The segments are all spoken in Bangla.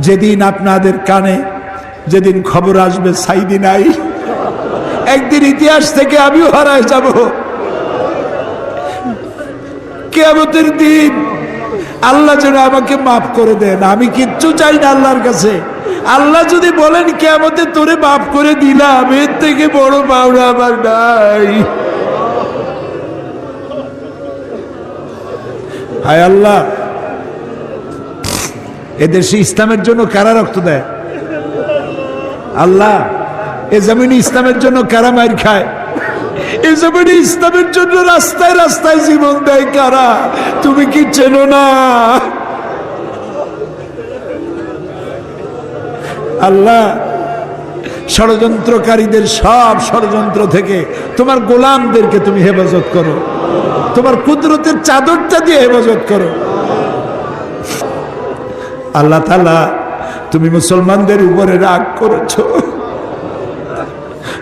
যেদিন আপনাদের কানে যেদিন খবর আসবে সাইদি নাই, একদিন ইতিহাস থেকে আমিও হারায় যাব। কিয়ামতের দিন আল্লাহ যেন আমাকে মাফ করে দেন। আমি কিচ্ছু চাই না আল্লাহর কাছে। আল্লাহ যদি বলেন কিয়ামতে তোরে মাফ করে দিলাম, এর থেকে বড় পাওনা আমার নাই। হায় আল্লাহ, এদেশে ইসলামের জন্য কারা রক্ত দেয়? আল্লাহ, এ জমিনে ইসলামের জন্য কারা মার খায়? এ জমিনে ইসলামের জন্য রাস্তায় রাস্তায় জীবন দেয় কারা? তুমি কি চেনো না? আল্লাহ, ষড়যন্ত্রকারীদের সব ষড়যন্ত্র থেকে তোমার গোলামদেরকে তুমি হেফাজত করো, তোমার কুদরতের চাদরটা দিয়ে হেফাজত করো। আল্লাহ তাআলা, তুমি মুসলমানদের উপরে রাগ করেছো।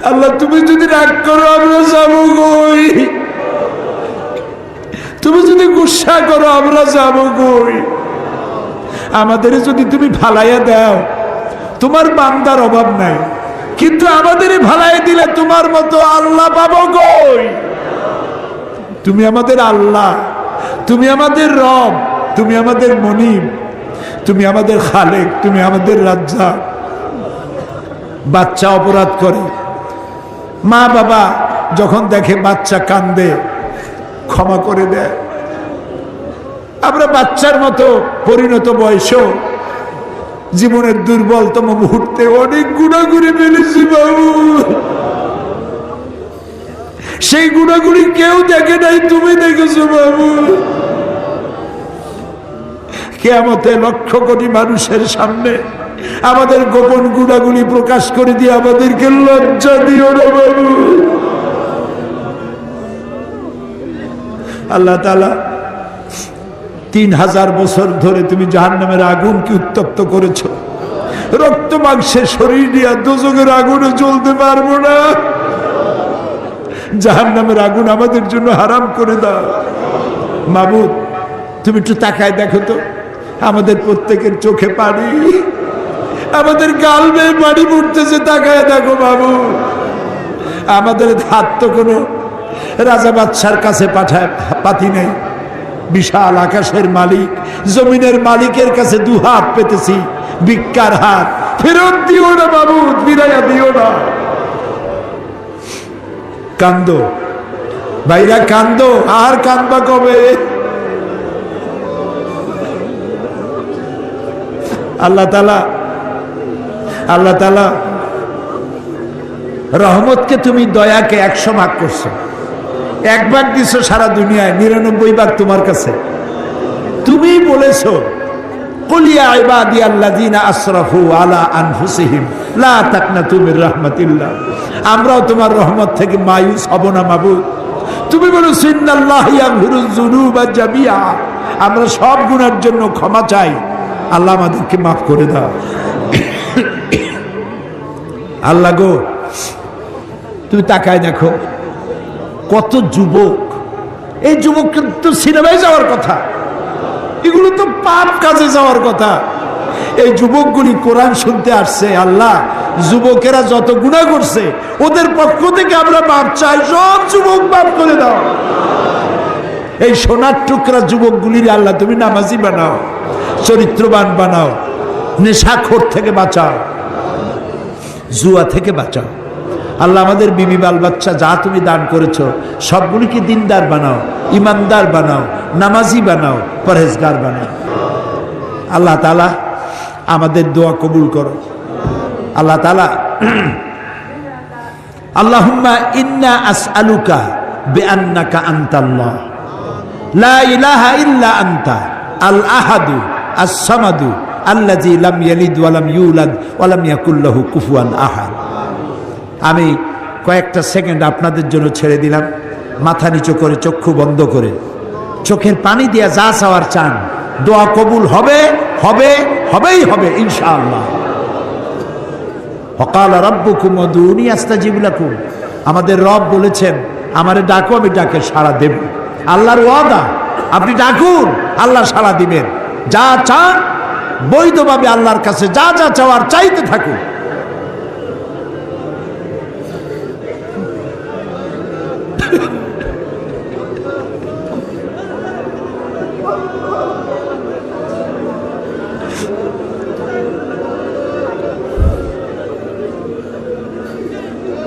আল্লাহ, তুমি যদি রাগ করো আমরা যাবো কই? তুমি যদি গুসা করো আমরা যাবো কই? আমাদের যদি তুমি ফালাইয়া দাও, তোমার বান্দার অভাব নাই, কিন্তু আমাদের ভালাই দিলে তোমার মতো আল্লাহ পাবো কই? তুমি আমাদের আল্লাহ, তুমি আমাদের রব, তুমি আমাদের মনিব, তুমি আমাদের খালেক, তুমি আমাদের রাজ্জাক। বাচ্চা অপরাধ করে, মা বাবা যখন দেখে বাচ্চা কান্দে ক্ষমা করে দেয়। আমরা বাচ্চার মতো পরিণত বয়সেও জীবনের দুর্বলতম মুহূর্তে অনেক গুনাহ করে ফেলেছি বাবু। সেই গুনাহগুলি কেউ দেখে নাই, তুমি দেখেছো বাবু। কিয়ামতে লক্ষ কোটি মানুষের সামনে আমাদের গোপন গুনাহগুলি প্রকাশ করে দিয়ে আমাদেরকে লজ্জা দিও না বাবু। আল্লাহ তাআলা, 3000 বছর ধরে তুমি জাহান্নামের আগুনকে উত্তপ্ত করেছো। রক্ত মাংসের শরীর নিয়ে দোজখের আগুনে জ্বলতে পারবো না। জাহান্নামের আগুন আমাদের জন্য হারাম করে দাও। মাবুদ, তুমি একটু তাকায় দেখো তো, আমাদের প্রত্যেকের চোখে পানি, আমাদের গাল বেয়ে পানি পড়তেছে, তাকায় দেখো বাবু। আমাদের হাত তো কোনো রাজা বাদশার কাছে পাতি নেই। বিশাল আকাশের মালিক, জমিনের মালিকের কাছে 2 হাত পেতেছি, ভিক্ষার হাত। ফেরত দিও না বাবু, ফিরাইয়া দিও না। কান্দো ভাইরা, কান্দো। আর কান্দবা কবে? আল্লাহ তাআলা রহমতকে তুমি দয়াকে 100 ভাগ করছো। 1 ভাগ দিছো সারা দুনিয়ায়, 99 ভাগ তোমার কাছে। তুমি বলেছো, কুল ইয়া ইবাদিয়াল্লাযিনা আসরাফু আলা আনফুসিহিম লা তাকনাতু মির রাহমাতিল্লাহ। আমরাও তোমার রহমত থেকে মায়ুস হব না মাবুদ। তুমি বলেছো, ইন্নাল্লাহা ইয়াগফিরুয যুনুবা জামিআ। আমরা সব গুনাহের জন্য ক্ষমা চাই, আল্লাহ আমাদেরকে মাফ করে দাও। আল্লাহ গো, তুমি তাকায় দেখো কত যুবক। এই যুবক তো সিনেমায় যাওয়ার কথা, এগুলো তো পাপ কাজে যাওয়ার কথা। এই যুবকগুলি কোরআন শুনতে আসছে। আল্লাহ, যুবকেরা যত গুনাহ করছে ওদের পক্ষ থেকে আমরা মাপ চাই, সব যুবক মাফ করে দাও। এই সোনার টুকরা যুবকগুলির আল্লাহ তুমি নামাজি বানাও, চরিত্রবান বানাও, নেশাখোর থেকে বাঁচাও, জুয়া থেকে বাঁচাও। আল্লাহ, আমাদের বিবি বাল বাচ্চা যা তুমি দান করেছো সবগুলিকে দিনদার বানাও, ইমানদার বানাও, নামাজি বানাও, পরহেজগার বানাও। আল্লাহ তাআলা আমাদের দোয়া কবুল করো। আল্লাহ তাআলা, আল্লাহুম্মা ইন্না আসআলুকা বিআন্নাকা আনতাল্লাহ লা ইলাহা ইল্লা আনতা আল আহাদু আস সামাদু আল্লাযী লাম ইয়ালিদ ওয়া লাম ইউলাদ ওয়া লাম ইয়াকুল লাহু কুফুয়ান আহাদ। আমি কয়েকটা সেকেন্ড আপনাদের জন্য ছেড়ে দিলাম। মাথা নিচু করে, চক্ষু বন্ধ করে, চোখের পানি দিয়ে যা চাওয়ার চান, দোয়া কবুল হবে, হবে, হবেই হবে ইনশাআল্লাহ। ওয়াকালা রাব্বুকুম উদউনি আস্তাজিব লাকুম। আমাদের রব বলেছেন, আমারে ডাকো, আমি ডাকে সাড়া দেব। আল্লাহর ওয়াদা, আপনি ডাকুন, আল্লাহ সাড়া দিবেন। যা চান বৈধভাবে আল্লাহর কাছে যা যা চাওয়ার চাইতে থাকো।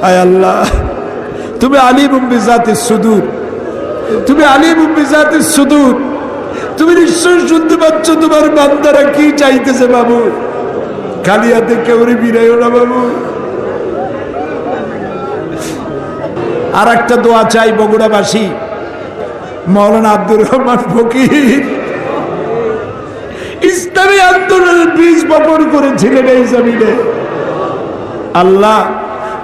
আয় আল্লাহ, তুমি আলিমুম বিজাতিস সুদূর, তুমি আলিমুম বিজাতিস সুদূর, তুমি নিশ্চয় শুনতে পাচ্ছ তোমার বান্দারা কি চাইতেছে বাবু। খালি হাতে কেউ বিরাইও না বাবু। আর একটা দোয়া চাই বগুড়াবাসী, মৌলানা আব্দুর রহমান ফকির ইসলামী আন্দোলনের বীজ বপন করেছিলেন এই জমিনে। আল্লাহ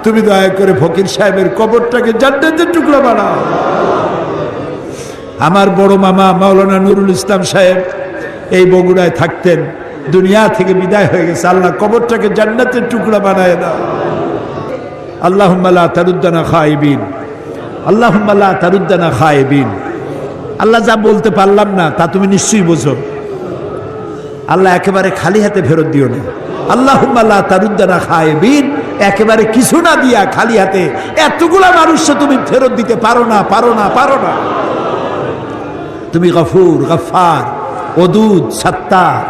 তুমি দয়া করে ফকির সাহেবের কবরটাকে জান্নাতের টুকরা বানাও। আমার বড় মামা মাওলানা নুরুল ইসলাম সাহেব এই বগুড়ায় থাকতেন, দুনিয়া থেকে বিদায় হয়ে গেছে। আল্লাহ কবরটাকে জান্নাতের টুকরা বানায় দাও। আল্লাহুম্মা লা তারুদ্দানা খায়বিন, আল্লাহুম্মা লা তারুদ্দানা খায়বিন। আল্লাহ যা বলতে পারলাম না তা তুমি নিশ্চয়ই বোঝো। আল্লাহ একেবারে খালি হাতে ফেরত দিও না। আল্লাহুম্মা লা তারুদ্দানা খায়বিন, একেবারে কিছু না দিয়া খালি হাতে এতগুলা মানুষকে তুমি ফেরত দিতে পারো না, পারো না, পারো না। তুমি গফুর, গফফার, ওদুদ, সাত্তার।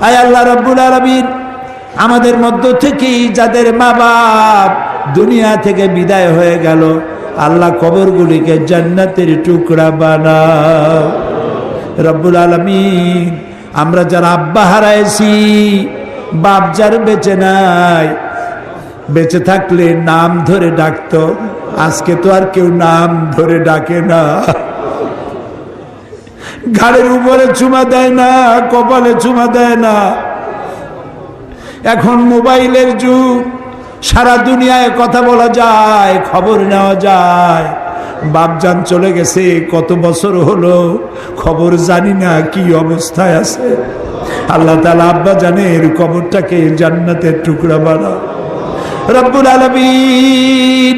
আয় আল্লাহ রাব্বুল আলামিন, আমাদের মধ্য থেকেই যাদের মা বাপ দুনিয়া থেকে বিদায় হয়ে গেল, আল্লাহ কবরগুলিকে জান্নাতের টুকরা বানাও রব্বুল আলামিন। আমরা যারা আব্বা হারাইছি, বাপ যার বেঁচে নাই, বেঁচে থাকলে নাম ধরে ডাকতো, আজকে তো আর কেউ নাম ধরে ডাকে না। ঘাড়ের উপরে চুমা দেয় না, কপালে চুমা দেয় না। এখন মোবাইলের যুগ, সারা দুনিয়ায় কথা বলা যায়, খবর নেওয়া যায়। বাপজান চলে গেছে, কত বছর হলো, খবর জানি না কি অবস্থায় আছে। আল্লাহ তাআলা আব্বা জানের কবরটাকে জান্নাতের টুকরা বানাও রব্বুল আলামিন।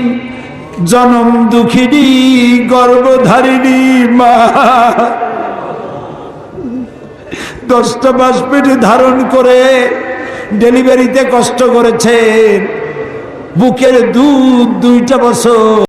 জনম দুঃখিনী গর্ভধারিণী মা, 10টা মাস পেটে ধারণ করে ডেলিভারিতে কষ্ট করেছেন, বুকের দুধ 2টা বছর